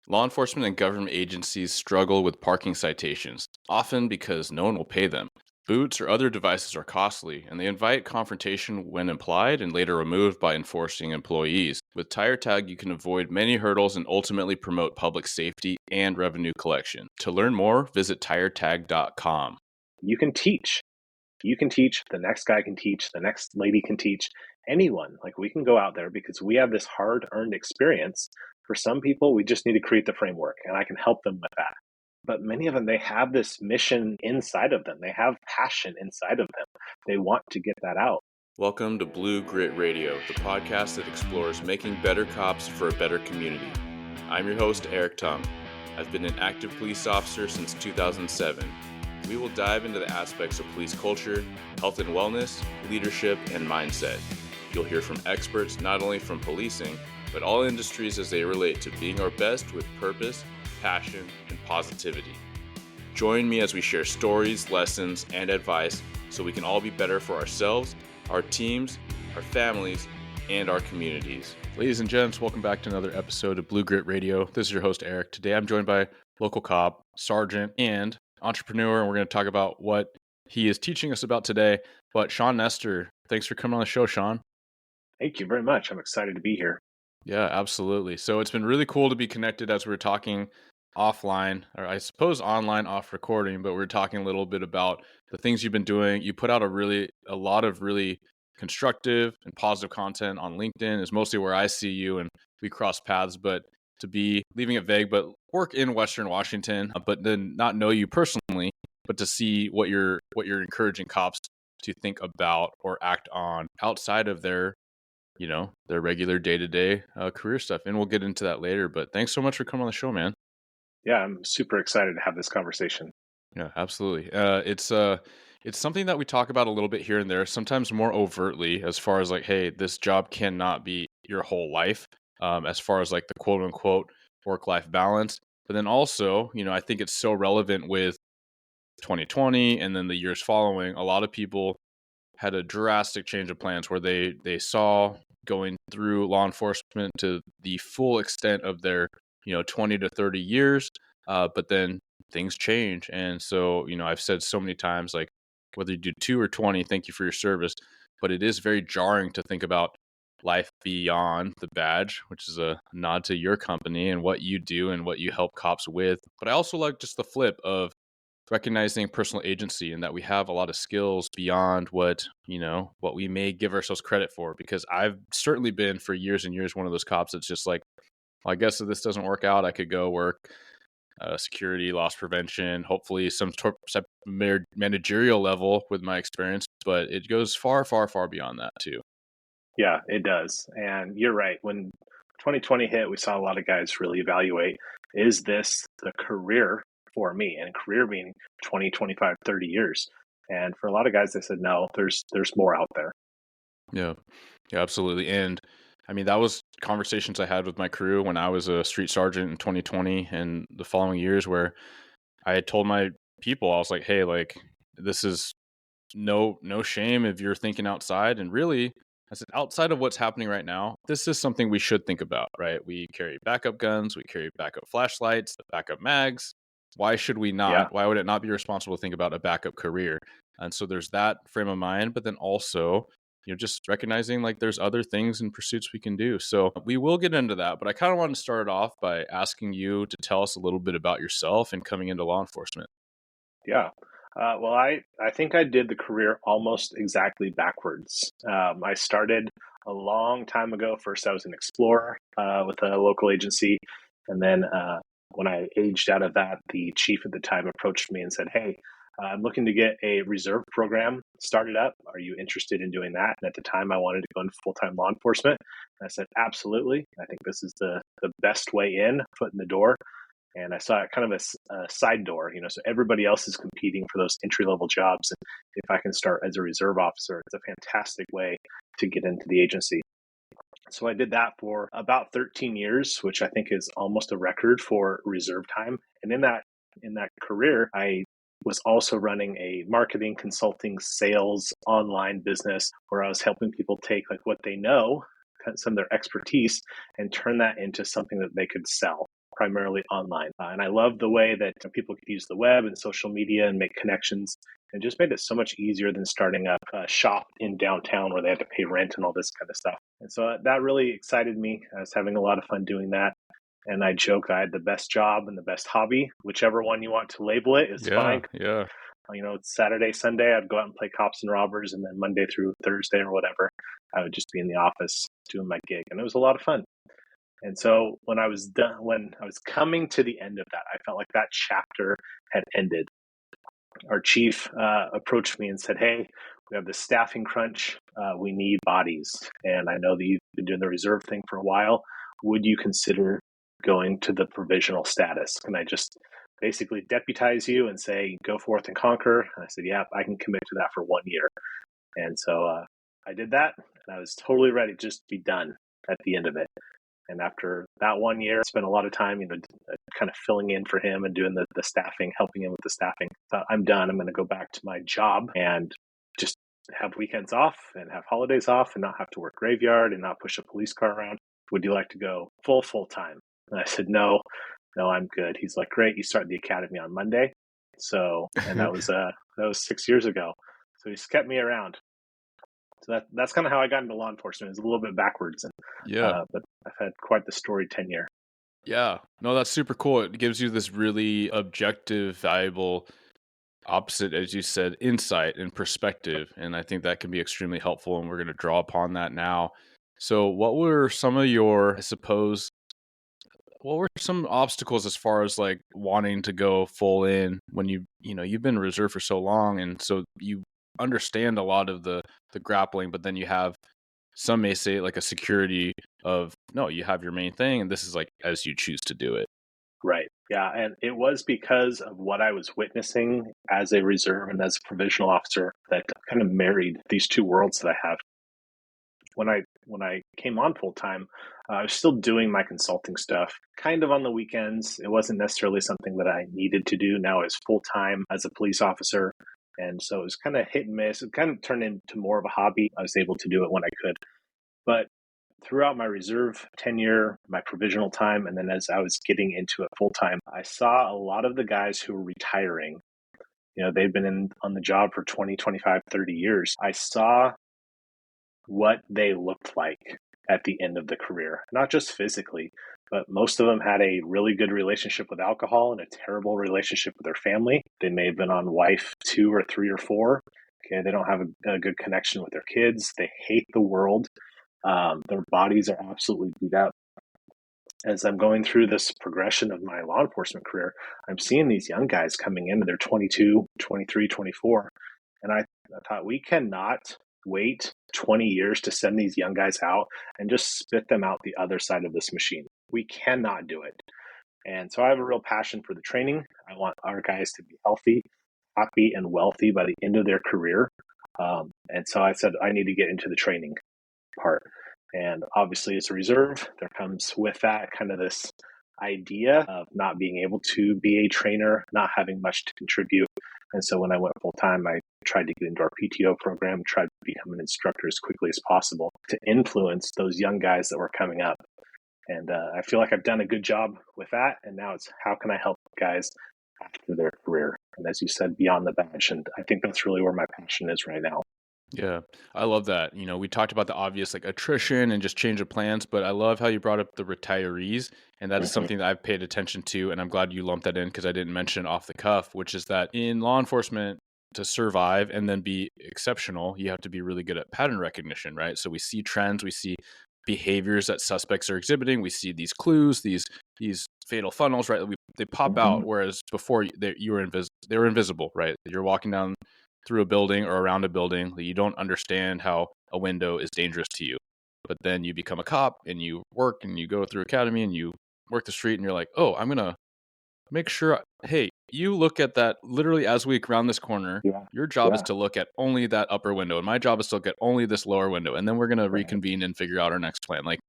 Law enforcement and government agencies struggle with parking citations, often because no one will pay them. Boots or other devices are costly, and they invite confrontation when implied and later removed by enforcing employees. With Tire Tag, you can avoid many hurdles and ultimately promote public safety and revenue collection. To learn more, visit tiretag.com. You can teach. You can teach, the next guy can teach, the next lady can teach, anyone. Like, we can go out there because we have this hard-earned experience. For some people, we just need to create the framework, and I can help them with that. But many of them, they have this mission inside of them. They have passion inside of them. They want to get that out. Welcome to Blue Grit Radio, the podcast that explores making better cops for a better community. I'm your host, Eric Tung. I've been an active police officer since 2007. We will dive into the aspects of police culture, health and wellness, leadership, and mindset. You'll hear from experts not only from policing, but all industries as they relate to being our best with purpose, passion, and positivity. Join me as we share stories, lessons, and advice so we can all be better for ourselves, our teams, our families, and our communities. Ladies and gents, welcome back to another episode of Blue Grit Radio. This is your host, Eric. Today I'm joined by local cop, sergeant, and entrepreneur, and we're going to talk about what he is teaching us about today. But Shaun Nestor, thanks for coming on the show, Shaun. Thank you very much. I'm excited to be here. Yeah, absolutely. So it's been really cool to be connected as we were talking offline, or I suppose online off recording, but we're talking a little bit about the things you've been doing. You put out a lot of really constructive and positive content on LinkedIn is mostly where I see you, and we cross paths. But to be leaving it vague, but work in Western Washington, but then not know you personally, but to see what you're encouraging cops to think about or act on outside of their regular day-to-day career stuff. And we'll get into that later. But thanks so much for coming on the show, man. Yeah, I'm super excited to have this conversation. Yeah, absolutely. It's something that we talk about a little bit here and there, sometimes more overtly, as far as like, hey, this job cannot be your whole life, as far as like the quote unquote work-life balance. But then also, I think it's so relevant with 2020 and then the years following. A lot of people had a drastic change of plans where they saw going through law enforcement to the full extent of their 20 to 30 years, but then things change. And so I've said so many times, like, whether you do 2 or 20, thank you for your service, but it is very jarring to think about life beyond the badge, which is a nod to your company and what you do and what you help cops with. But I also like just the flip of recognizing personal agency and that we have a lot of skills beyond what we may give ourselves credit for, because I've certainly been for years and years one of those cops that's just like, well, I guess if this doesn't work out, I could go work security, loss prevention, hopefully some managerial level with my experience, but it goes far, far, far beyond that too. Yeah, it does. And you're right. When 2020 hit, we saw a lot of guys really evaluate, is this the career for me? And career meaning 20, 25, 30 years. And for a lot of guys, they said, no, there's more out there. Yeah, absolutely. And I mean, that was conversations I had with my crew when I was a street sergeant in 2020 and the following years, where I had told my people, I was like, hey, like, this is no shame if you're thinking outside. And really, I said, outside of what's happening right now, this is something we should think about, right? We carry backup guns, we carry backup flashlights, backup mags. Why should we not? Yeah. Why would it not be responsible to think about a backup career? And so there's that frame of mind, but then also, just recognizing like there's other things and pursuits we can do. So we will get into that, but I kind of want to start off by asking you to tell us a little bit about yourself and coming into law enforcement. Yeah. Well, I think I did the career almost exactly backwards. I started a long time ago. First, I was an explorer with a local agency. And then when I aged out of that, the chief at the time approached me and said, hey, I'm looking to get a reserve program started up. Are you interested in doing that? And at the time, I wanted to go into full-time law enforcement. And I said, absolutely. I think this is the best way in, foot in the door. And I saw it kind of a side door, so everybody else is competing for those entry-level jobs. And if I can start as a reserve officer, it's a fantastic way to get into the agency. So I did that for about 13 years, which I think is almost a record for reserve time. And in that career, I was also running a marketing, consulting, sales, online business where I was helping people take like what they know, some of their expertise, and turn that into something that they could sell. primarily online. And I love the way that people could use the web and social media and make connections, and just made it so much easier than starting up a shop in downtown where they had to pay rent and all this kind of stuff. And so that really excited me. I was having a lot of fun doing that. And I joke I had the best job and the best hobby. Whichever one you want to label it is fine. Yeah, yeah. It's Saturday, Sunday, I'd go out and play cops and robbers, and then Monday through Thursday or whatever, I would just be in the office doing my gig, and it was a lot of fun. And so when I was done, when I was coming to the end of that, I felt like that chapter had ended. Our chief approached me and said, "Hey, we have this staffing crunch. We need bodies, and I know that you've been doing the reserve thing for a while. Would you consider going to the provisional status? Can I just basically deputize you and say, go forth and conquer?" And I said, "Yeah, I can commit to that for 1 year." And so I did that, and I was totally ready to just be done at the end of it. And after that 1 year, I spent a lot of time, kind of filling in for him and doing the staffing, helping him with the staffing. Thought, I'm done. I'm going to go back to my job and just have weekends off and have holidays off and not have to work graveyard and not push a police car around. Would you like to go full time? And I said, no, I'm good. He's like, great. You start the academy on Monday. So, and that was 6 years ago. So he's kept me around. So that's kind of how I got into law enforcement. It's a little bit backwards, Yeah. but I've had quite the story tenure. Yeah. No, that's super cool. It gives you this really objective, valuable, opposite, as you said, insight and perspective. And I think that can be extremely helpful. And we're going to draw upon that now. So, what were some of your, I suppose, what were some obstacles as far as like wanting to go full in when you've been reserved for so long, and so you understand a lot of the grappling, but then you have, some may say, like a security of, no, you have your main thing and this is like as you choose to do it. Right. Yeah. And it was because of what I was witnessing as a reserve and as a provisional officer that kind of married these two worlds that I have. When I came on full time, I was still doing my consulting stuff kind of on the weekends. It wasn't necessarily something that I needed to do. Now it's full time as a police officer. And so it was kind of hit and miss. It kind of turned into more of a hobby. I was able to do it when I could. But throughout my reserve tenure, my provisional time, and then as I was getting into it full time, I saw a lot of the guys who were retiring. They've been on the job for 20, 25, 30 years. I saw what they looked like at the end of the career, not just physically, but most of them had a really good relationship with alcohol and a terrible relationship with their family. They may have been on wife 2 or 3 or 4. Okay, they don't have a good connection with their kids. They hate the world. Their bodies are absolutely beat up. As I'm going through this progression of my law enforcement career, I'm seeing these young guys coming in and they're 22, 23, 24. And I thought, we cannot wait 20 years to send these young guys out and just spit them out the other side of this machine. We cannot do it. And so I have a real passion for the training. I want our guys to be healthy, happy, and wealthy by the end of their career. And so I said, I need to get into the training part. And obviously, as a reserve, there comes with that kind of this idea of not being able to be a trainer, not having much to contribute. And so when I went full time, I tried to get into our PTO program, tried to become an instructor as quickly as possible to influence those young guys that were coming up. And I feel like I've done a good job with that. And now it's, how can I help guys after their career? And as you said, beyond the badge. And I think that's really where my passion is right now. Yeah, I love that. We talked about the obvious like attrition and just change of plans, but I love how you brought up the retirees. And that is Mm-hmm. something that I've paid attention to. And I'm glad you lumped that in because I didn't mention it off the cuff, which is that in law enforcement, to survive and then be exceptional, you have to be really good at pattern recognition, right? So we see trends, we see behaviors that suspects are exhibiting, we see these clues, these fatal funnels, right? They pop Mm-hmm. out, whereas before they were invisible, right? You're walking down through a building or around a building, you don't understand how a window is dangerous to you. But then you become a cop and you work and you go through academy and you work the street and you're like, oh, I'm going to make sure, hey, you look at that literally as we round this corner. Yeah. Your job is Yeah. to look at only that upper window, and my job is to look at only this lower window. And then we're going to Right. reconvene and figure out our next plan. Like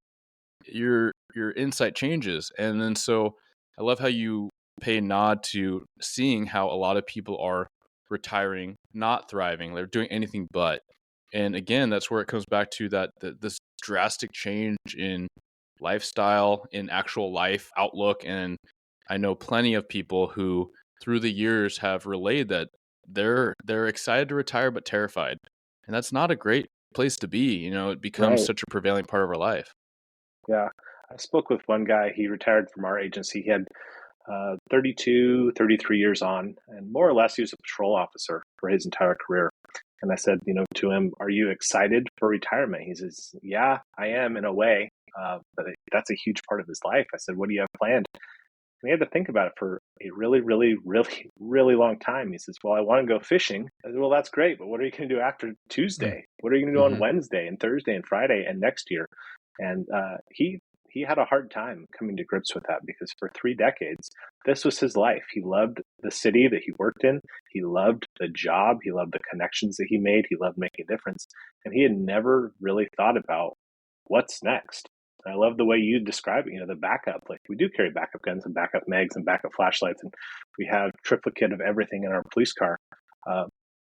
your insight changes. And then so I love how you pay nod to seeing how a lot of people are retiring, not thriving. They're doing anything but. And again, that's where it comes back to this drastic change in lifestyle, in actual life outlook. And I know plenty of people who through the years have relayed that they're excited to retire but terrified. And that's not a great place to be. It becomes Right. such a prevailing part of our life. Yeah. I spoke with one guy. He retired from our agency. He had 32, 33 years on, and more or less he was a patrol officer for his entire career. And I said, to him, "Are you excited for retirement?" He says, "Yeah, I am in a way, but that's a huge part of his life." I said, "What do you have planned?" And he had to think about it for a really, really, really, really long time. He says, "Well, I want to go fishing." I said, "Well, that's great, but what are you going to do after Tuesday? What are you going to do on Mm-hmm. Wednesday and Thursday and Friday and next year?" And he had a hard time coming to grips with that because for 3 decades, this was his life. He loved the city that he worked in. He loved the job. He loved the connections that he made. He loved making a difference. And he had never really thought about what's next. I love the way you describe it, the backup. Like we do carry backup guns and backup mags and backup flashlights, and we have triplicate of everything in our police car. Uh,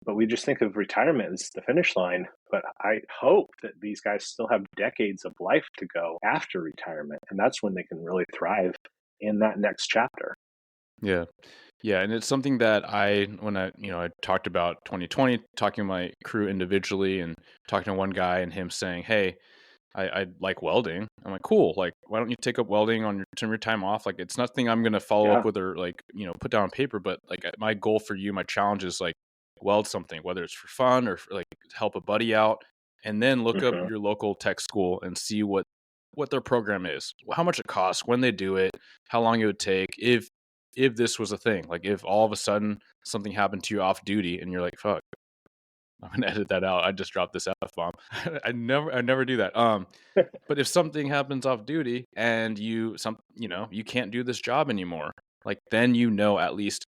but we just think of retirement as the finish line. But I hope that these guys still have decades of life to go after retirement. And that's when they can really thrive in that next chapter. Yeah. Yeah, and it's something that when I talked about 2020, talking to my crew individually and talking to one guy and him saying, "Hey, I like welding." I'm like, "Cool. Like, why don't you take up welding on your time off?" Like, it's nothing I'm gonna follow up Yeah. with or like put down on paper. But like, my goal for you, my challenge is like weld something, whether it's for fun or for, like help a buddy out, and then look up Hmm. your local tech school and see what their program is, how much it costs, when they do it, how long it would take, if this was a thing, like if all of a sudden something happened to you off duty and you're like, fuck, I'm gonna edit that out. I just dropped this F bomb. I never do that. But if something happens off duty and you can't do this job anymore, like then at least,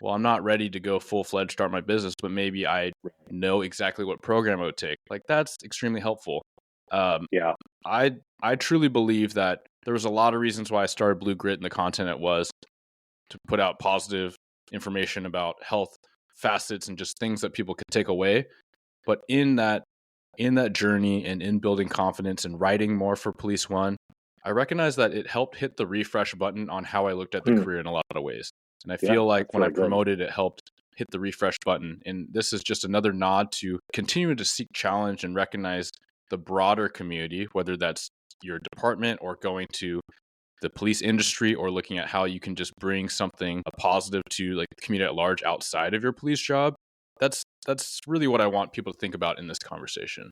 well, I'm not ready to go full fledged start my business, but maybe I know exactly what program it would take. Like that's extremely helpful. Um, Yeah. I truly believe that there was a lot of reasons why I started Blue Grit and the content it was to put out positive information about health facets and just things that people could take away. But in that journey and in building confidence and writing more for Police One, I recognize that it helped hit the refresh button on how I looked at the Hmm. career in a lot of ways. And I Yeah. feel like That's when I really good. promoted, it helped hit the refresh button. And this is just another nod to continue to seek challenge and recognize the broader community, whether that's your department or going to the police industry or looking at how you can just bring something positive to like the community at large outside of your police job. That's really what I want people to think about in this conversation.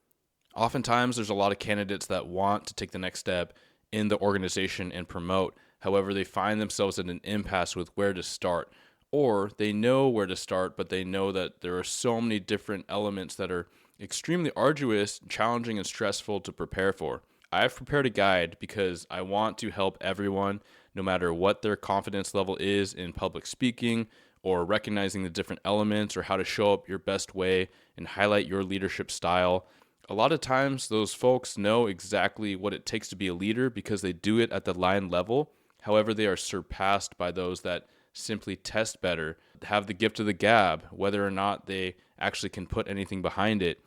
Oftentimes there's a lot of candidates that want to take the next step in the organization and promote. However, they find themselves at an impasse with where to start. Or they know where to start, but they know that there are so many different elements that are extremely arduous, challenging, and stressful to prepare for. I've prepared a guide because I want to help everyone, no matter what their confidence level is in public speaking or recognizing the different elements or how to show up your best way and highlight your leadership style. A lot of times, those folks know exactly what it takes to be a leader because they do it at the line level. However, they are surpassed by those that simply test better, have the gift of the gab, whether or not they actually can put anything behind it,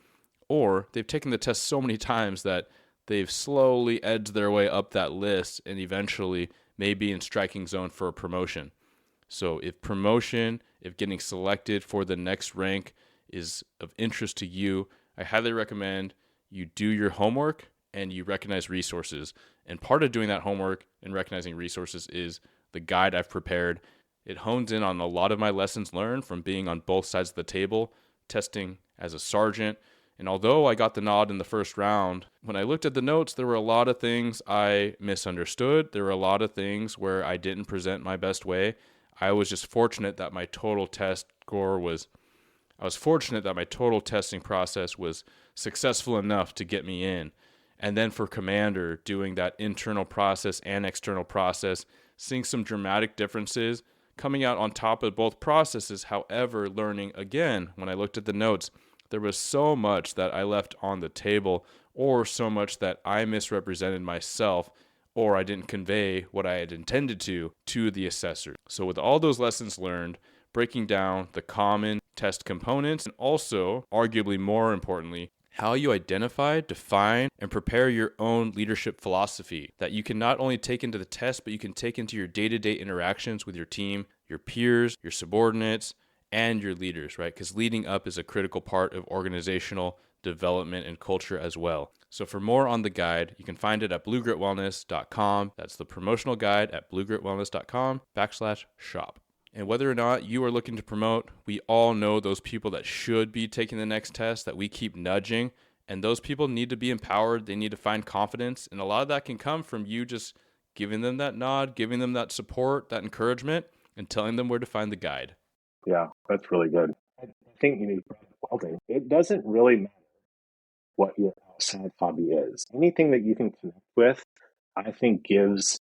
or they've taken the test so many times that they've slowly edged their way up that list and eventually may be in striking zone for a promotion. So if getting selected for the next rank is of interest to you, I highly recommend you do your homework and you recognize resources. And part of doing that homework and recognizing resources is the guide I've prepared. It hones in on a lot of my lessons learned from being on both sides of the table, testing as a sergeant. And although I got the nod in the first round, when I looked at the notes, there were a lot of things I misunderstood. There were a lot of things where I didn't present my best way. I was just fortunate that my total test score was I was fortunate that my total testing process was successful enough to get me in. And then for commander, doing that internal process and external process, seeing some dramatic differences, coming out on top of both processes. However, learning again, when I looked at the notes, there was so much that I left on the table, or so much that I misrepresented myself, or I didn't convey what I had intended to the assessor. So with all those lessons learned, breaking down the common test components, and also, arguably more importantly, how you identify, define, and prepare your own leadership philosophy that you can not only take into the test, but you can take into your day-to-day interactions with your team, your peers, your subordinates, and your leaders, right? Because leading up is a critical part of organizational development and culture as well. So for more on the guide, you can find it at bluegritwellness.com. That's the promotional guide at bluegritwellness.com/shop. And whether or not you are looking to promote, we all know those people that should be taking the next test that we keep nudging. And those people need to be empowered. They need to find confidence. And a lot of that can come from you just giving them that nod, giving them that support, that encouragement, and telling them where to find the guide. Yeah, that's really good. I think you brought up welding. It doesn't really matter what your outside hobby is. Anything that you can connect with, I think gives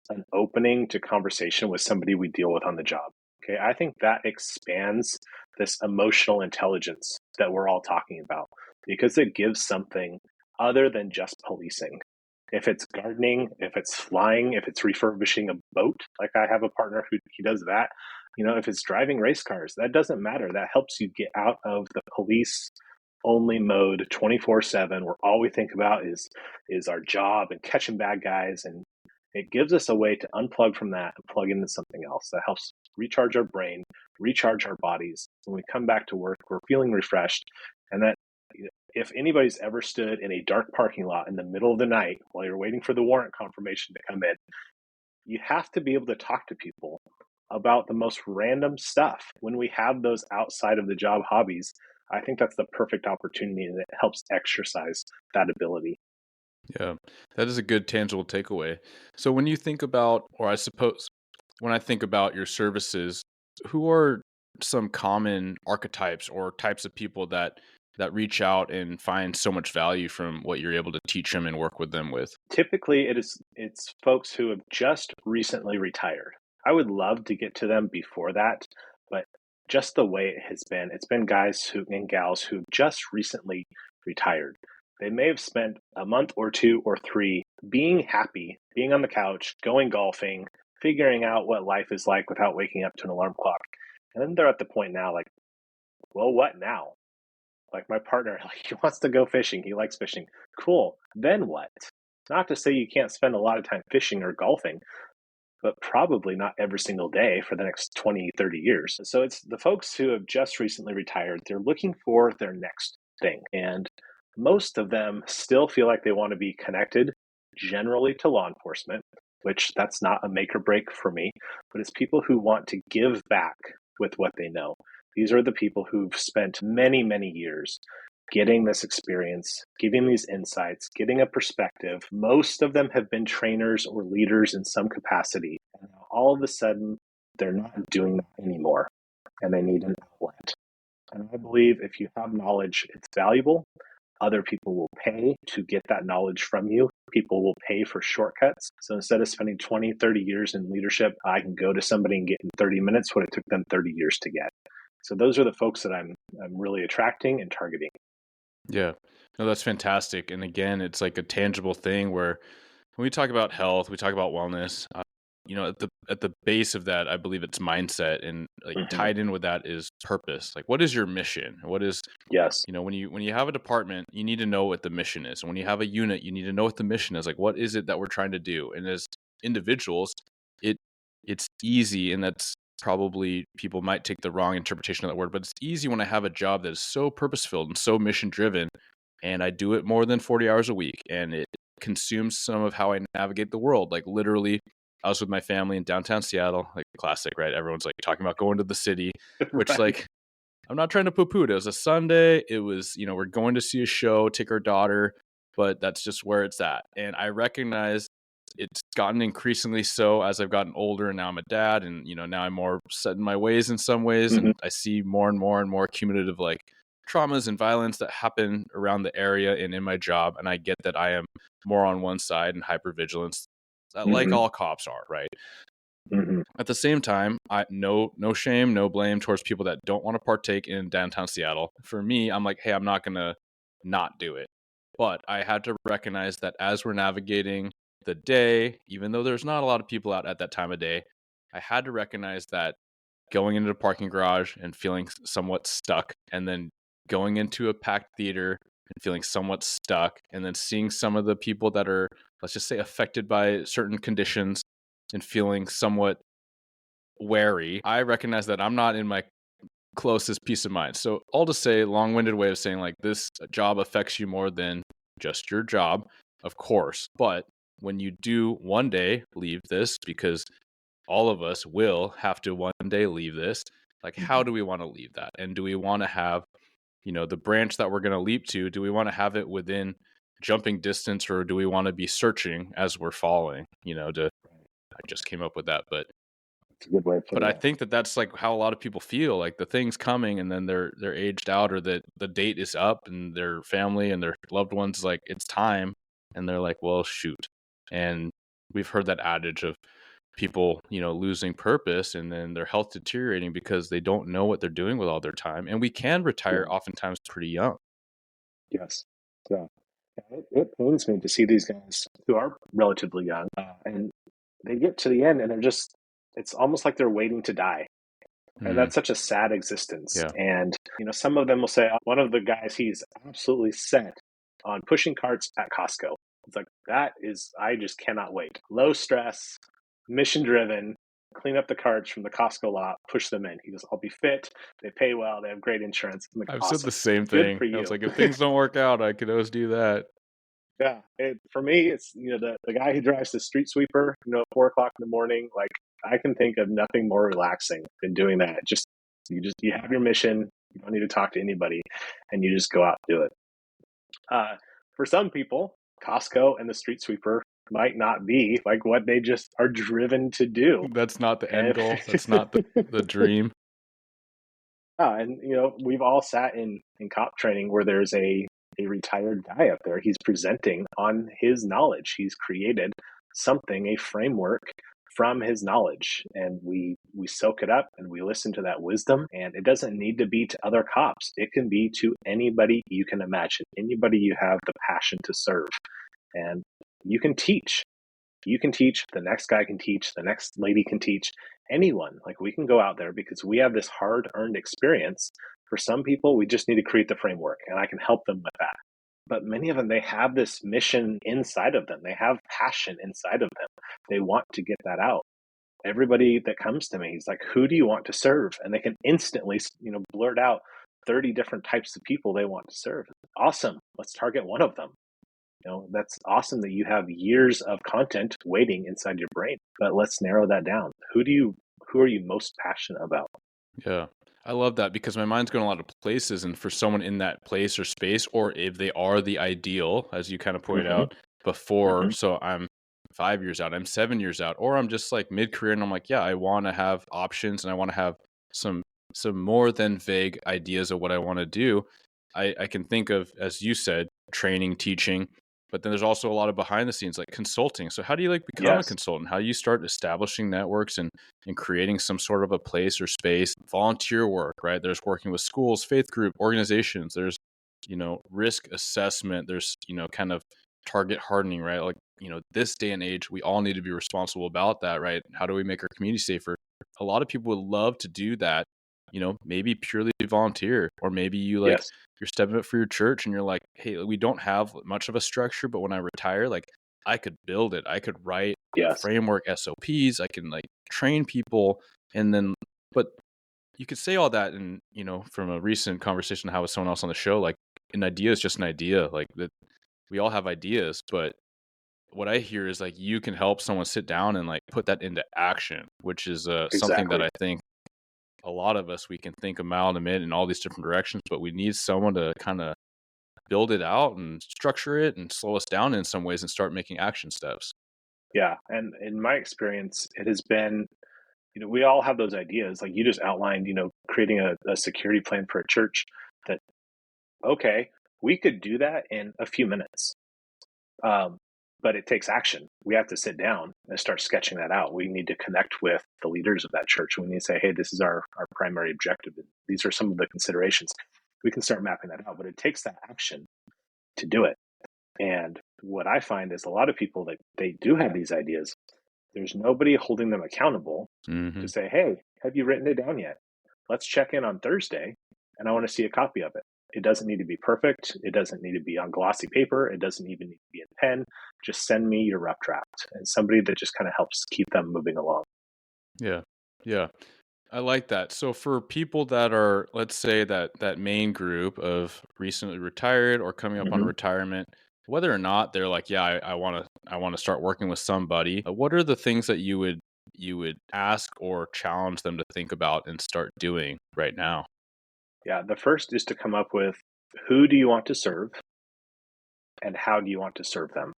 an opening to conversation with somebody we deal with on the job. Okay, I think that expands this emotional intelligence that we're all talking about because it gives something other than just policing. If it's gardening, if it's flying, if it's refurbishing a boat, like I have a partner who he does that, if it's driving race cars, that doesn't matter. That helps you get out of the police only mode 24/7 where all we think about is our job and catching bad guys, and it gives us a way to unplug from that and plug into something else that helps recharge our brain, recharge our bodies. When we come back to work, we're feeling refreshed. And that if anybody's ever stood in a dark parking lot in the middle of the night while you're waiting for the warrant confirmation to come in, you have to be able to talk to people about the most random stuff. When we have those outside of the job hobbies, I think that's the perfect opportunity and it helps exercise that ability. Yeah, that is a good tangible takeaway. So when you think about, or I suppose when I think about your services, who are some common archetypes or types of people that reach out and find so much value from what you're able to teach them and work with them with? Typically it's folks who have just recently retired. I would love to get to them before that, but just the way it has been, it's been guys who and gals who've just recently retired. They may have spent a month or two or three being happy, being on the couch, going golfing, figuring out what life is like without waking up to an alarm clock. And then they're at the point now like, well, what now? Like my partner, he wants to go fishing. He likes fishing. Cool. Then what? Not to say you can't spend a lot of time fishing or golfing, but probably not every single day for the next 20, 30 years. So it's the folks who have just recently retired. They're looking for their next thing. And most of them still feel like they want to be connected generally to law enforcement, which that's not a make or break for me, but it's people who want to give back with what they know. These are the people who've spent many, many years getting this experience, giving these insights, getting a perspective. Most of them have been trainers or leaders in some capacity. And all of a sudden, they're not doing that anymore and they need an outlet. And I believe if you have knowledge, it's valuable. Other people will pay to get that knowledge from you. People will pay for shortcuts. So instead of spending 20, 30 years in leadership, I can go to somebody and get in 30 minutes what it took them 30 years to get. So those are the folks that I'm really attracting and targeting. Yeah. No, that's fantastic. And again, it's like a tangible thing where when we talk about health, we talk about wellness. At the base of that, I believe it's mindset, and like Mm-hmm. tied in with that is purpose. Like, what is your mission? What is Yes. when you have a department, you need to know what the mission is. And when you have a unit, you need to know what the mission is. Like, what is it that we're trying to do? And as individuals, it it's easy, and that's probably people might take the wrong interpretation of that word, but it's easy when I have a job that is so purpose filled and so mission driven, and I do it more than 40 hours a week, and it consumes some of how I navigate the world. Like literally, I was with my family in downtown Seattle, like classic, right? Everyone's like talking about going to the city, which Right. like I'm not trying to poo poo it. It was a Sunday. It was, we're going to see a show, take our daughter, but that's just where it's at. And I recognize it's gotten increasingly so as I've gotten older, and now I'm a dad, and now I'm more set in my ways in some ways, Mm-hmm. and I see more and more and more cumulative like traumas and violence that happen around the area and in my job. And I get that I am more on one side and hypervigilance, like Mm-hmm. all cops are, right? Mm-hmm. At the same time, I no shame, no blame towards people that don't want to partake in downtown Seattle. For me, I'm like, hey, I'm not gonna not do it. But I had to recognize that as we're navigating the day, even though there's not a lot of people out at that time of day, I had to recognize that going into the parking garage and feeling somewhat stuck, and then going into a packed theater and feeling somewhat stuck, and then seeing some of the people that are, let's just say, affected by certain conditions and feeling somewhat wary, I recognize that I'm not in my closest peace of mind. So, all to say, long-winded way of saying, like, this job affects you more than just your job, of course. But when you do one day leave this, because all of us will have to one day leave this, like, how Mhm. do we want to leave that? And do we want to have, the branch that we're going to leap to, do we want to have it within jumping distance, or do we want to be searching as we're falling? I just came up with that, but It's a good way of but putting I it. think that that's like how a lot of people feel, like the thing's coming and then they're aged out, or that the date is up and their family and their loved ones, like, it's time, and they're like, well, shoot. And we've heard that adage of people, losing purpose and then their health deteriorating because they don't know what they're doing with all their time. And we can retire Yeah. oftentimes pretty young. Yes. Yeah. It pains me to see these guys who are relatively young, and they get to the end and they're just, it's almost like they're waiting to die. And Mm, that's such a sad existence. yeah. And, some of them will say, one of the guys, he's absolutely set on pushing carts at Costco. It's like, that is, I just cannot wait. Low stress, mission driven, clean up the carts from the Costco lot, push them in. He goes, I'll be fit. They pay well. They have great insurance. I'm like, I've said the awesome. same Good thing. for I was you. like, if things don't work out, I could always do that. Yeah, for me, it's the guy who drives the street sweeper, at 4 o'clock in the morning. Like, I can think of nothing more relaxing than doing that. You have your mission. You don't need to talk to anybody, and you just go out and do it. Uh, for some people, Costco and the street sweeper might not be like what they just are driven to do, That's not the end and goal. That's not the dream. and we've all sat in cop training where there's a retired guy up there. He's presenting on his knowledge. He's created something, a framework from his knowledge, and we soak it up and we listen to that wisdom. And it doesn't need to be to other cops. It can be to anybody you can imagine, anybody you have the passion to serve. And you can teach. You can teach, the next guy can teach, the next lady can teach, anyone. Like, we can go out there because we have this hard earned experience. For some people, we just need to create the framework, and I can help them with that. But many of them, they have this mission inside of them. They have passion inside of them. They want to get that out. Everybody that comes to me is like, who do you want to serve? And they can instantly, blurt out 30 different types of people they want to serve. Awesome. Let's target one of them. That's awesome that you have years of content waiting inside your brain, but let's narrow that down. Who are you most passionate about? Yeah. I love that because my mind's going a lot of places. And for someone in that place or space, or if they are the ideal, as you kind of pointed Hmm. out before, Hmm. so I'm 5 years out, I'm 7 years out, or I'm just like mid career and I'm like, yeah, I want to have options and I want to have some more than vague ideas of what I want to do. I can think of, as you said, training, teaching, but then there's also a lot of behind the scenes like consulting. So how do you like become a Yes. consultant? How do you start establishing networks and creating some sort of a place or space? Volunteer work, right? There's working with schools, faith group, organizations. There's, risk assessment. There's, kind of target hardening, right? Like, this day and age, we all need to be responsible about that, right? How do we make our community safer? A lot of people would love to do that, maybe purely volunteer, or maybe Yes. you're stepping up for your church and you're like, hey, we don't have much of a structure, but when I retire, like, I could build it. I could write Yes. framework SOPs. I can like train people. And then, but you could say all that. And, from a recent conversation I had with someone else on the show, like, an idea is just an idea. Like, that we all have ideas, but what I hear is like you can help someone sit down and like put that into action, which is something that Exactly. I think a lot of us, we can think a mile and a minute in all these different directions, but we need someone to kind of build it out and structure it and slow us down in some ways and start making action steps. Yeah. And in my experience, it has been, we all have those ideas. Like you just outlined, creating a security plan for a church that, okay, we could do that in a few minutes. Um, but it takes action. We have to sit down and start sketching that out. We need to connect with the leaders of that church. We need to say, hey, this is our primary objective. These are some of the considerations. We can start mapping that out, but it takes that action to do it. And what I find is a lot of people that they do have these ideas, there's nobody holding them accountable to Hmm. say, hey, have you written it down yet? Let's check in on Thursday and I want to see a copy of it. It doesn't need to be perfect. It doesn't need to be on glossy paper. It doesn't even need to be in pen. Just send me your rough draft, and somebody that just kind of helps keep them moving along. Yeah. Yeah. I like that. So for people that are, let's say that main group of recently retired or coming up on Hmm. retirement, whether or not they're like, yeah, I want to start working with somebody. What are the things that you would ask or challenge them to think about and start doing right now? Yeah, the first is to come up with who do you want to serve and how do you want to serve them.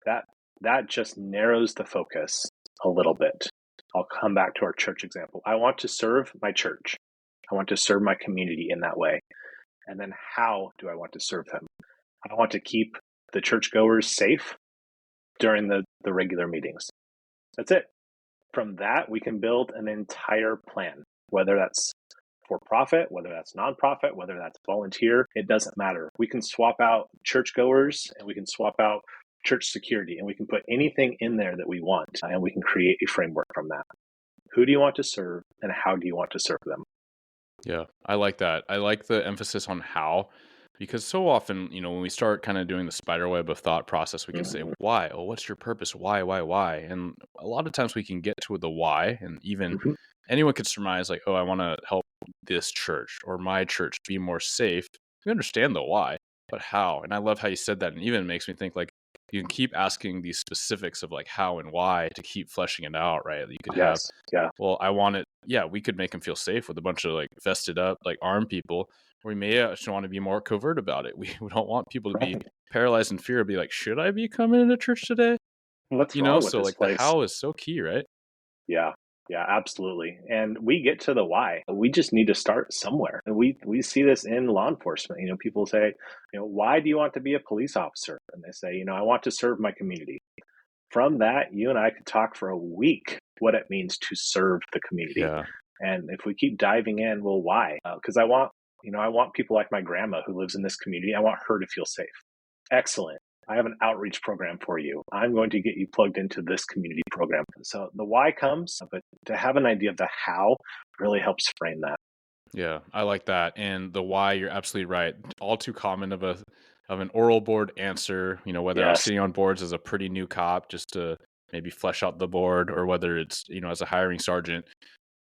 That that just narrows the focus a little bit. I'll come back to our church example. I want to serve my church. I want to serve my community in that way. And then how do I want to serve them? I want to keep the churchgoers safe during the regular meetings. That's it. From that, we can build an entire plan, whether that's for profit, whether that's nonprofit, whether that's volunteer, it doesn't matter. We can swap out churchgoers and we can swap out church security and we can put anything in there that we want and we can create a framework from that. Who do you want to serve and how do you want to serve them? Yeah, I like that. I like the emphasis on how, because so often, when we start kind of doing the spider web of thought process, we can say, Mm-hmm. why? Oh, what's your purpose? Why? And a lot of times we can get to the why, and even Mm-hmm. anyone could surmise, like, oh, I want to help this church or my church be more safe. We understand the why, but how? And I love how you said that. And even makes me think, like, you can keep asking these specifics of like how and why to keep fleshing it out, right? You could have, Yes. Yeah. well, I want it. Yeah, we could make them feel safe with a bunch of like vested up, like armed people. We may actually want to be more covert about it. We don't want people to be Right. paralyzed in fear, be like, should I be coming into church today? What's wrong with So this like the place? how is so key, right? Yeah. Yeah, absolutely. And we get to the why. We just need to start somewhere. And we see this in law enforcement. People say, why do you want to be a police officer? And they say, I want to serve my community. From that, you and I could talk for a week what it means to serve the community. Yeah. And if we keep diving in, well, why? Because I want people like my grandma who lives in this community. I want her to feel safe. Excellent. I have an outreach program for you. I'm going to get you plugged into this community program. So the why comes, but to have an idea of the how really helps frame that. Yeah, I like that. And the why, you're absolutely right. All too common of an oral board answer, whether I was Yes. sitting on boards as a pretty new cop just to maybe flesh out the board, or whether it's, as a hiring sergeant,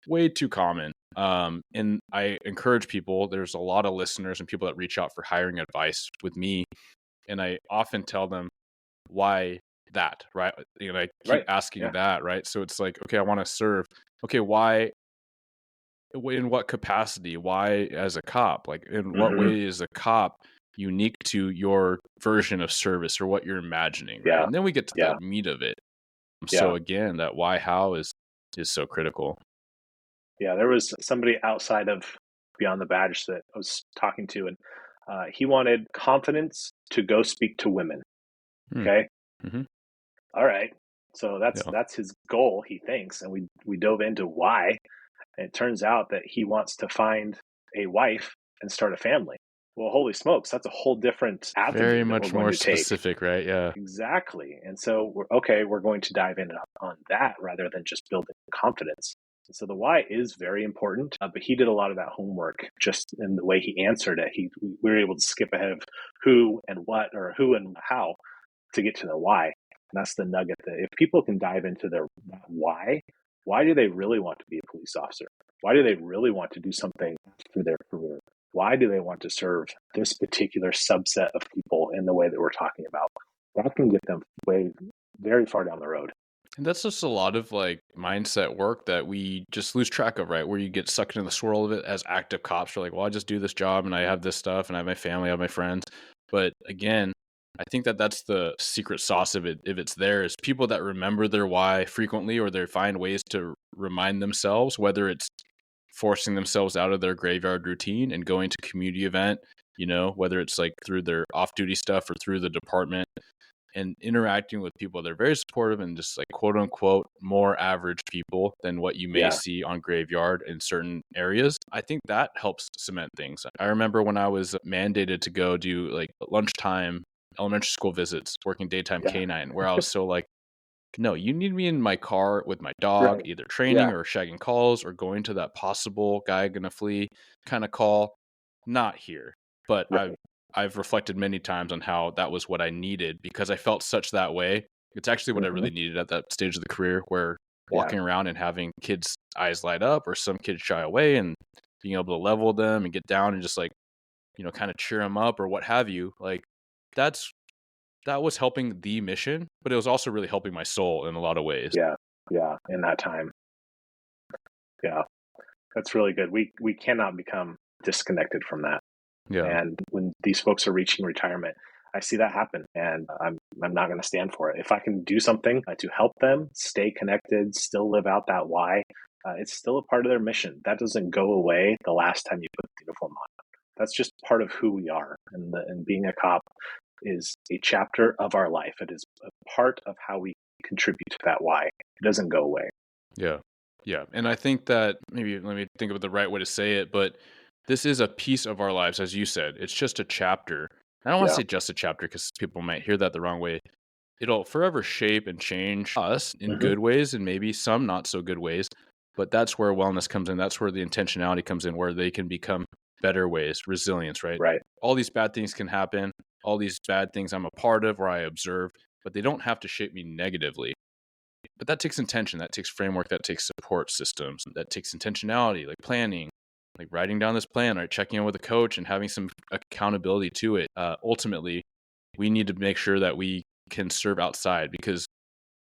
way too common. And I encourage people, there's a lot of listeners and people that reach out for hiring advice with me. And I often tell them why that, right? I keep Right. asking Yeah. that, right? So it's like, okay, I want to serve. Okay, why? In what capacity? Why as a cop? Like, in what Hmm. way is a cop unique to your version of service or what you're imagining, right? Yeah. And then we get to the Yeah. meat of it. Yeah. So again, that why how is so critical. Yeah. There was somebody outside of Beyond the Badge that I was talking to, and he wanted confidence to go speak to women. Hmm. Okay. Mm-hmm. All right. So that's Yeah. that's his goal, he thinks, and we dove into why. And it turns out that he wants to find a wife and start a family. Well, holy smokes, that's a whole different Very avenue that we're much going more to take. specific, right? Yeah. Exactly. And so we're going to dive in on that rather than just building confidence. And so the why is very important, but he did a lot of that homework just in the way he answered it. We were able to skip ahead of who and what, or who and how, to get to the why. And that's the nugget, that if people can dive into their why do they really want to be a police officer? Why do they really want to do something for their career? Why do they want to serve this particular subset of people in the way that we're talking about? That can get them way very far down the road. And that's just a lot of like mindset work that we just lose track of, right? Where you get sucked into the swirl of it as active cops. You're like, well, I just do this job and I have this stuff and I have my family, I have my friends. But again, I think that that's the secret sauce of it. If it's there, is people that remember their why frequently, or they find ways to remind themselves, whether it's forcing themselves out of their graveyard routine and going to community event, whether it's like through their off duty stuff or through the department, and interacting with people that are very supportive and just like quote unquote more average people than what you may Yeah, see on graveyard in certain areas. I think that helps cement things. I remember when I was mandated to go do like lunchtime elementary school visits, working daytime yeah, canine, where I was so like, no, you need me in my car with my dog, right. either training Yeah, or shagging calls or going to that possible guy gonna flee kind of call. not here. But Right. I've reflected many times on how that was what I needed because I felt such that way. It's actually what I Hmm. really needed at that stage of the career where Yeah. walking around and having kids' eyes light up or some kids shy away and being able to level them and get down and just like, kind of cheer them up or what have you. Like that's that was helping the mission, but it was also really helping my soul in a lot of ways. Yeah. Yeah. In that time. Yeah. That's really good. We cannot become disconnected from that. Yeah. And when these folks are reaching retirement, I see that happen, and I'm not going to stand for it. If I can do something to help them stay connected, still live out that why, it's still a part of their mission. That doesn't go away the last time you put the uniform on. That's just part of who we are, and being a cop is a chapter of our life. It is a part of how we contribute to that why. It doesn't go away. Yeah. Yeah. And I think that maybe let me think of the right way to say it, but this is a piece of our lives, as you said. It's just a chapter. I don't want to Yeah. say just a chapter because people might hear that the wrong way. It'll forever shape and change us in Hmm. good ways and maybe some not so good ways. But that's where wellness comes in. That's where the intentionality comes in, where they can become better ways, resilience, right? Right. All these bad things can happen, all these bad things I'm a part of or I observe, but they don't have to shape me negatively. But that takes intention, that takes framework, that takes support systems, that takes intentionality, like planning, like writing down this plan, right? Checking in with a coach and having some accountability to it. Ultimately, we need to make sure that we can serve outside because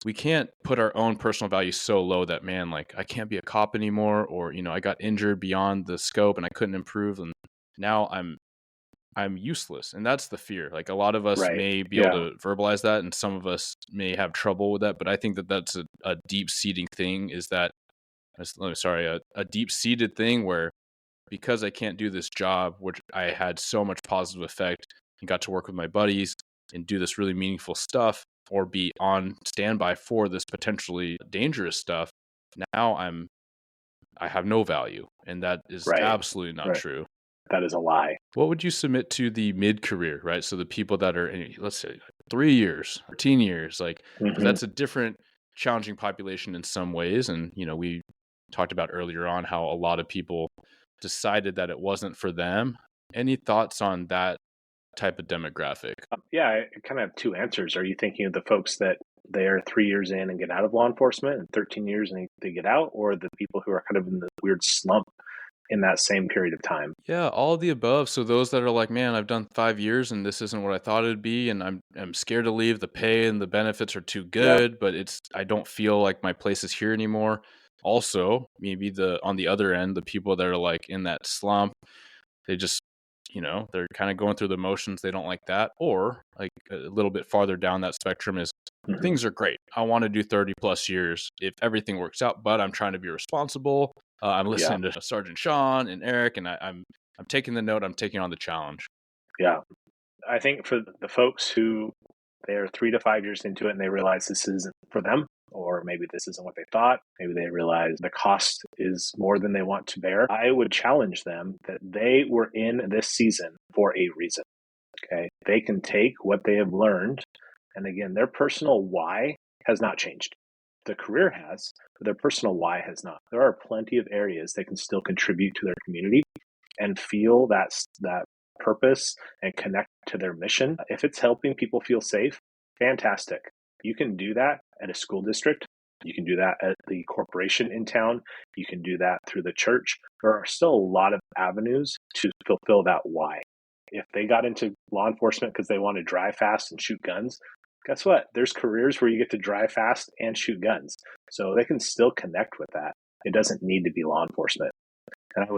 we can't put our own personal values so low that, man, like I can't be a cop anymore, or I got injured beyond the scope and I couldn't improve, and now I'm useless. And that's the fear. Like a lot of us Right. may be able Yeah. to verbalize that and some of us may have trouble with that. But I think that that's a deep seating thing is that, sorry, a deep seated thing where because I can't do this job, which I had so much positive effect and got to work with my buddies and do this really meaningful stuff or be on standby for this potentially dangerous stuff. Now I have no value. And that is Right. absolutely not Right. true. That is a lie. What would you submit to the mid-career, right? So the people that are in, let's say, 3 years, 14 years, like, because Hmm. that's a different challenging population in some ways. And, we talked about earlier on how a lot of people decided that it wasn't for them. Any thoughts on that type of demographic? Yeah, I kind of have two answers. Are you thinking of the folks that they're 3 years in and get out of law enforcement and 13 years and they get out, or the people who are kind of in the weird slump in that same period of time? Yeah, all of the above. So those that are like, man, I've done 5 years and this isn't what I thought it'd be, and I'm scared to leave. The pay and the benefits are too Yeah, good, but I don't feel like my place is here anymore. Also, maybe the on the other end, the people that are like in that slump, they just, they're kind of going through the motions. They don't like that. Or like a little bit farther down that spectrum is hmm, things are great. I want to do 30 plus years if everything works out, but I'm trying to be responsible. I'm yeah, listening to Sergeant Sean and Eric, and I'm taking the note. I'm taking on the challenge. yeah. I think for the folks who they're 3 to 5 years into it and they realize this isn't for them, or maybe this isn't what they thought, maybe they realize the cost is more than they want to bear, I would challenge them that they were in this season for a reason. Okay. They can take what they have learned. And again, their personal why has not changed. The career has, but their personal why has not. There are plenty of areas they can still contribute to their community and feel that purpose and connect to their mission. If it's helping people feel safe, fantastic. You can do that at a school district. You can do that at the corporation in town. You can do that through the church. There are still a lot of avenues to fulfill that why. If they got into law enforcement because they want to drive fast and shoot guns, guess what? There's careers where you get to drive fast and shoot guns. So they can still connect with that. It doesn't need to be law enforcement. And I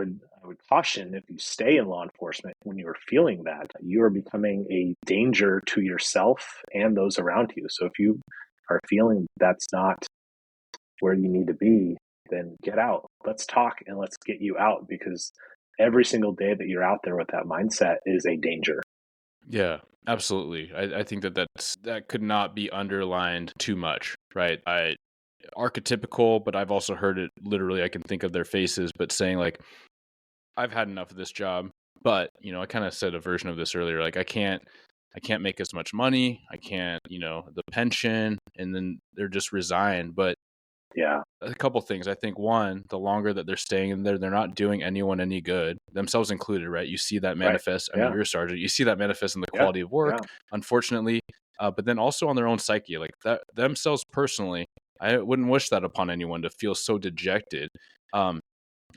would caution if you stay in law enforcement when you are feeling that, you are becoming a danger to yourself and those around you. So if you are feeling that's not where you need to be, then get out. Let's talk and let's get you out, because every single day that you're out there with that mindset is a danger. Yeah, absolutely. I think that could not be underlined too much, right? I archetypical, but I've also heard it literally. I can think of their faces, but saying like, I've had enough of this job. But I kind of said a version of this earlier. Like I can't make as much money. I can't, the pension, and then they're just resigned. But Yeah. A couple things. I think one, the longer that they're staying in there, they're not doing anyone any good, themselves included, right? You see that Right. manifest. I mean, Yeah. you're a sergeant. You see that manifest in the Yeah. quality of work, Yeah. unfortunately, but then also on their own psyche, like that themselves personally. I wouldn't wish that upon anyone to feel so dejected. Um,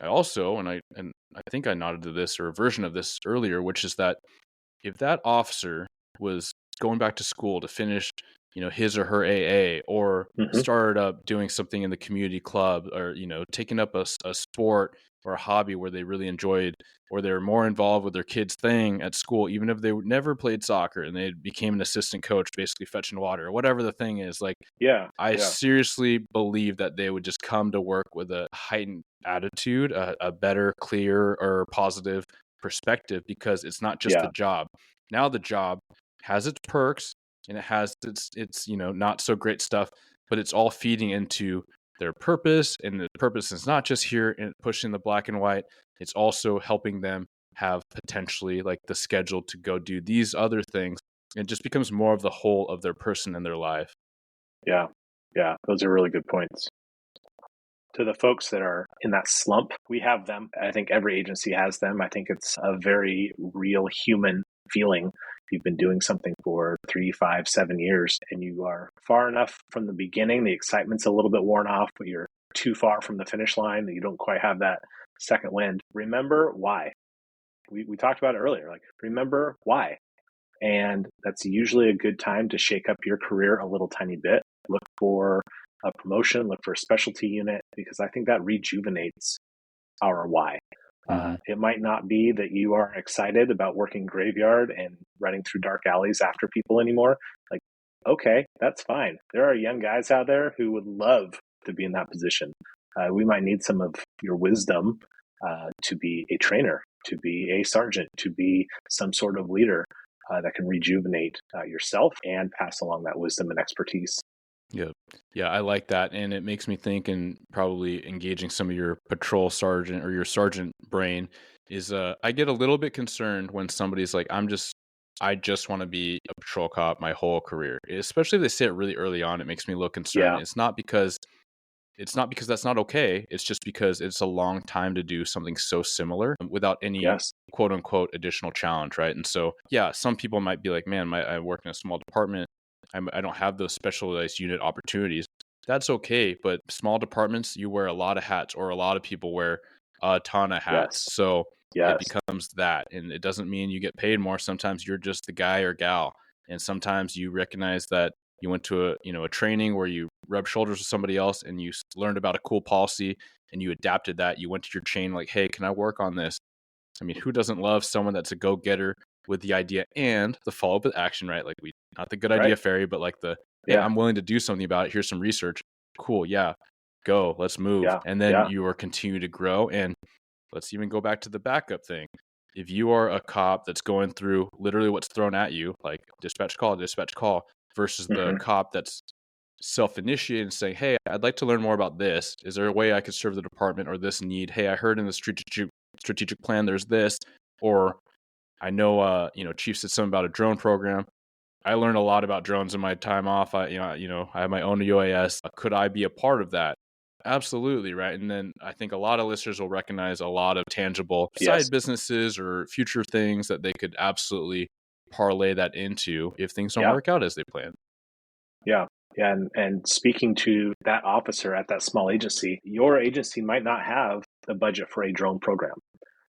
I also, and I think I nodded to this or a version of this earlier, which is that if that officer was going back to school to finish, his or her AA, or Hmm. started up doing something in the community club, or taking up a sport or a hobby where they really enjoyed, or they were more involved with their kids thing at school, even if they never played soccer and they became an assistant coach basically fetching water or whatever the thing is, like Yeah. I Yeah. seriously believe that they would just come to work with a heightened attitude, a better, clear, or positive perspective, because it's not just the Yeah. job. Now the job has its perks and it has its not so great stuff, but it's all feeding into their purpose, and the purpose is not just here in pushing the black and white. It's also helping them have potentially like the schedule to go do these other things. It just becomes more of the whole of their person and their life. Yeah. Yeah. Those are really good points. To the folks that are in that slump, we have them. I think every agency has them. I think it's a very real human feeling. If you've been doing something for 3, 5, 7 years and you are far enough from the beginning, the excitement's a little bit worn off, but you're too far from the finish line that you don't quite have that second wind. Remember why. We talked about it earlier. Like, remember why. And that's usually a good time to shake up your career a little tiny bit. Look for a promotion, look for a specialty unit, because I think that rejuvenates our why. Hmm. It might not be that you are excited about working graveyard and running through dark alleys after people anymore. Like, okay, that's fine. There are young guys out there who would love to be in that position. We might need some of your wisdom to be a trainer, to be a sergeant, to be some sort of leader that can rejuvenate yourself and pass along that wisdom and expertise. Yeah. Yeah, I like that. And it makes me think, and probably engaging some of your patrol sergeant or your sergeant brain is I get a little bit concerned when somebody's like, I just want to be a patrol cop my whole career. Especially if they say it really early on, it makes me a little concerned. Yeah. It's not because that's not okay. It's just because it's a long time to do something so similar without any Yes. quote unquote additional challenge, right? And so, yeah, some people might be like, man, I work in a small department. I don't have those specialized unit opportunities. That's okay. But small departments, you wear a lot of hats, or a lot of people wear a ton of hats. Yes. So it Yes. becomes that. And it doesn't mean you get paid more. Sometimes you're just the guy or gal. And sometimes you recognize that you went to a training where you rubbed shoulders with somebody else and you learned about a cool policy and you adapted that. You went to your chain like, hey, can I work on this? I mean, who doesn't love someone that's a go getter with the idea and the follow up with action, right? Like, not the good idea Right. fairy, but like hey, Yeah. I'm willing to do something about it. Here's some research. Cool. Yeah. Go. Let's move. Yeah. And then Yeah. you are continue to grow. And let's even go back to the backup thing. If you are a cop that's going through literally what's thrown at you, like dispatch call, versus the Hmm. cop that's self-initiated and saying, hey, I'd like to learn more about this. Is there a way I could serve the department or this need? Hey, I heard in the strategic plan there's this, or I know Chief said something about a drone program. I learned a lot about drones in my time off. I have my own UAS. Could I be a part of that? Absolutely, right. And then I think a lot of listeners will recognize a lot of tangible Yes. side businesses or future things that they could absolutely parlay that into if things don't Yeah. work out as they plan. Yeah. Yeah. And speaking to that officer at that small agency, your agency might not have the budget for a drone program.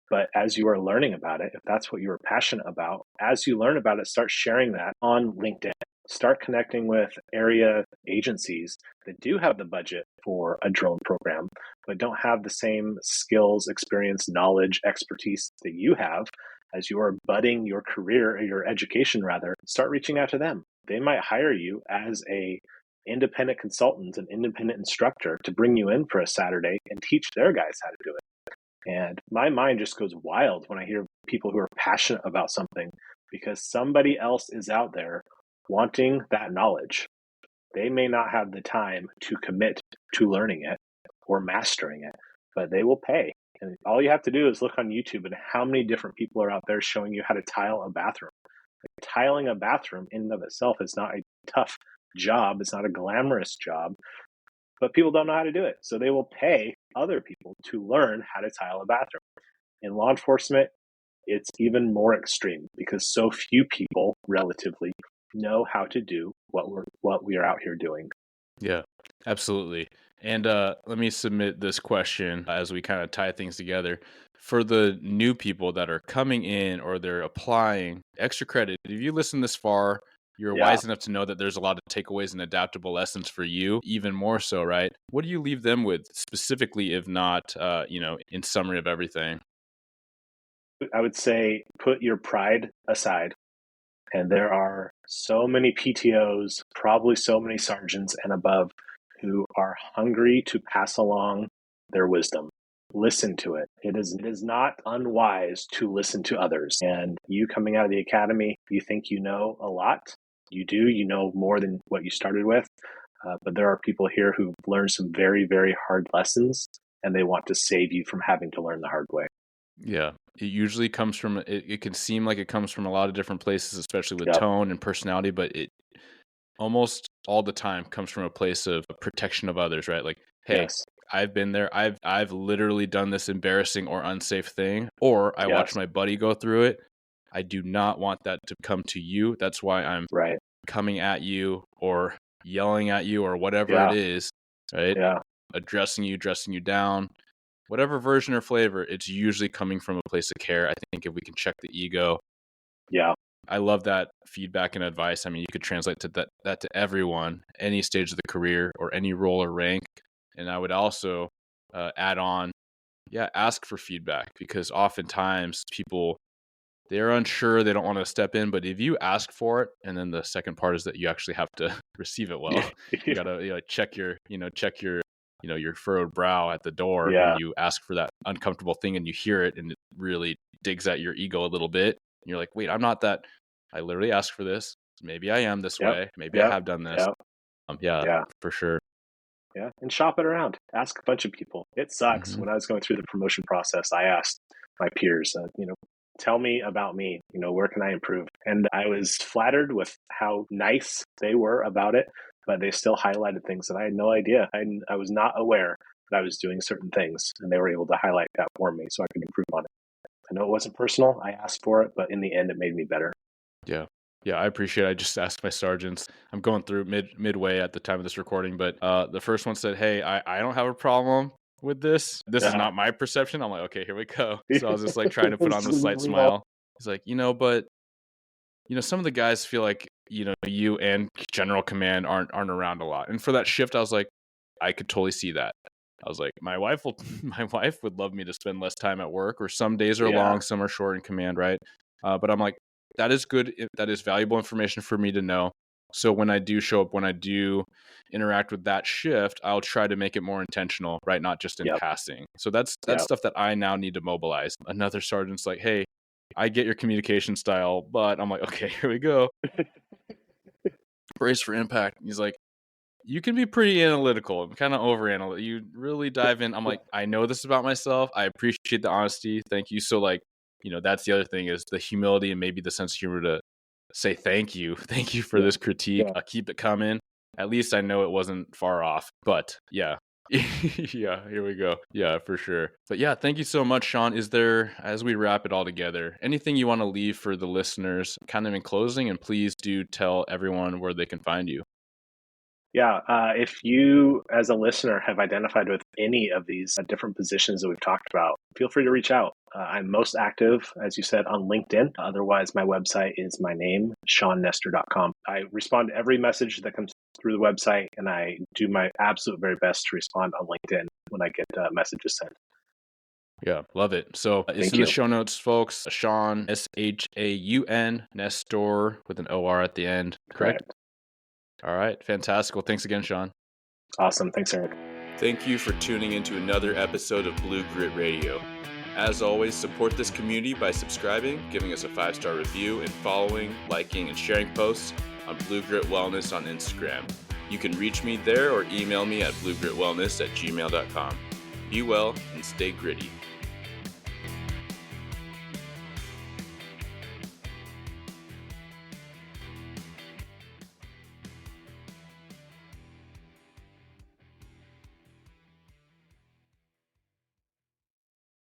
But as you are learning about it, if that's what you're passionate about, as you learn about it, start sharing that on LinkedIn. Start connecting with area agencies that do have the budget for a drone program, but don't have the same skills, experience, knowledge, expertise that you have. As you are budding your career or your education, rather, start reaching out to them. They might hire you as a independent consultant, an independent instructor to bring you in for a Saturday and teach their guys how to do it. And my mind just goes wild when I hear people who are passionate about something because somebody else is out there wanting that knowledge. They may not have the time to commit to learning it or mastering it, but they will pay. And all you have to do is look on YouTube and how many different people are out there showing you how to tile a bathroom. Tiling a bathroom in and of itself is not a tough job. It's not a glamorous job. but people don't know how to do it. So they will pay other people to learn how to tile a bathroom. In law enforcement, it's even more extreme because so few people relatively know how to do what we are out here doing. Yeah, absolutely. And let me submit this question as we kind of tie things together. For the new people that are coming in or they're applying extra credit, if you listen this far, you're Yeah, wise enough to know that there's a lot of takeaways and adaptable lessons for you, even more so, right? What do you leave them with specifically, if not, in summary of everything? I would say put your pride aside. And there are so many PTOs, probably so many sergeants and above, who are hungry to pass along their wisdom. Listen to it. It is not unwise to listen to others. And you coming out of the academy, you think you know a lot. You do. You know more than what you started with. But there are people here who've learned some very, very hard lessons, and they want to save you from having to learn the hard way. Yeah. It usually comes from, it can seem like it comes from a lot of different places, especially with Yep. tone and personality, but it almost all the time comes from a place of protection of others, right? Like, hey, Yes. I've been there. I've literally done this embarrassing or unsafe thing, or I watched Yes. my buddy go through it. I do not want that to come to you. That's why I'm Right. coming at you or yelling at you or whatever it Yeah. is, right? Yeah. Addressing you, dressing you down, whatever version or flavor, it's usually coming from a place of care. I think if we can check the ego, Yeah. I love that feedback and advice. I mean, you could translate that to everyone, any stage of the career or any role or rank. And I would also add on, yeah, ask for feedback, because oftentimes people, they're unsure, they don't want to step in. But if you ask for it, and then the second part is that you actually have to receive it well. You gotta check your your furrowed brow at the door when Yeah. you ask for that uncomfortable thing and you hear it and it really digs at your ego a little bit. And you're like, wait, I'm not that. I literally asked for this. Maybe I am this Yep. way. Maybe I Yep. have done this. Yep. Yeah, Yeah. for sure. Yeah. And shop it around. Ask a bunch of people. It sucks. Hmm. When I was going through the promotion process, I asked my peers, tell me about me. Where can I improve? And I was flattered with how nice they were about it, but they still highlighted things that I had no idea. I was not aware that I was doing certain things, and they were able to highlight that for me so I could improve on it. I know it wasn't personal. I asked for it, but in the end, it made me better. Yeah. Yeah, I appreciate it. I just asked my sergeants. I'm going through midway at the time of this recording, but the first one said, "Hey, I don't have a problem with this. This is Yeah. not my perception." I'm like, "Okay, here we go." So I was just like trying to put on the slight We all- smile. He's like, but some of the guys feel like, you and general command aren't around a lot. And for that shift, I was like, I could totally see that. I was like, my wife would love me to spend less time at work, or some days are yeah. long, some are short in command, right? But I'm like, that is good. That is valuable information for me to know. So when I do show up, when I do interact with that shift, I'll try to make it more intentional, right? Not just in Yep. passing. So that's Yep. stuff that I now need to mobilize. Another sergeant's like, hey, I get your communication style, but I'm like, okay, here we go. Brace for impact. He's like, you can be pretty analytical and kind of over analytical. You really dive in. I'm like, I know this about myself. I appreciate the honesty. Thank you. So like, that's the other thing, is the humility and maybe the sense of humor to say thank you. Thank you for Yeah. this critique. Yeah. I'll keep it coming. At least I know it wasn't far off. But yeah. Yeah, here we go. Yeah, for sure. But yeah, thank you so much, Shaun. Is there, as we wrap it all together, anything you want to leave for the listeners kind of in closing? And please do tell everyone where they can find you. Yeah, if you, as a listener, have identified with any of these different positions that we've talked about, feel free to reach out. I'm most active, as you said, on LinkedIn. Otherwise, my website is my name, ShaunNestor.com. I respond to every message that comes through the website, and I do my absolute very best to respond on LinkedIn when I get messages sent. Yeah, love it. So it's Thank in the you. show notes, folks. Shaun, Shaun, Nestor with an OR at the end. Correct? All right. Fantastic. Well, thanks again, Shaun. Awesome. Thanks, Eric. Thank you for tuning into another episode of Blue Grit Radio. As always, support this community by subscribing, giving us a 5-star review, and following, liking, and sharing posts on Blue Grit Wellness on Instagram. You can reach me there or email me at bluegritwellness@gmail.com. Be well and stay gritty.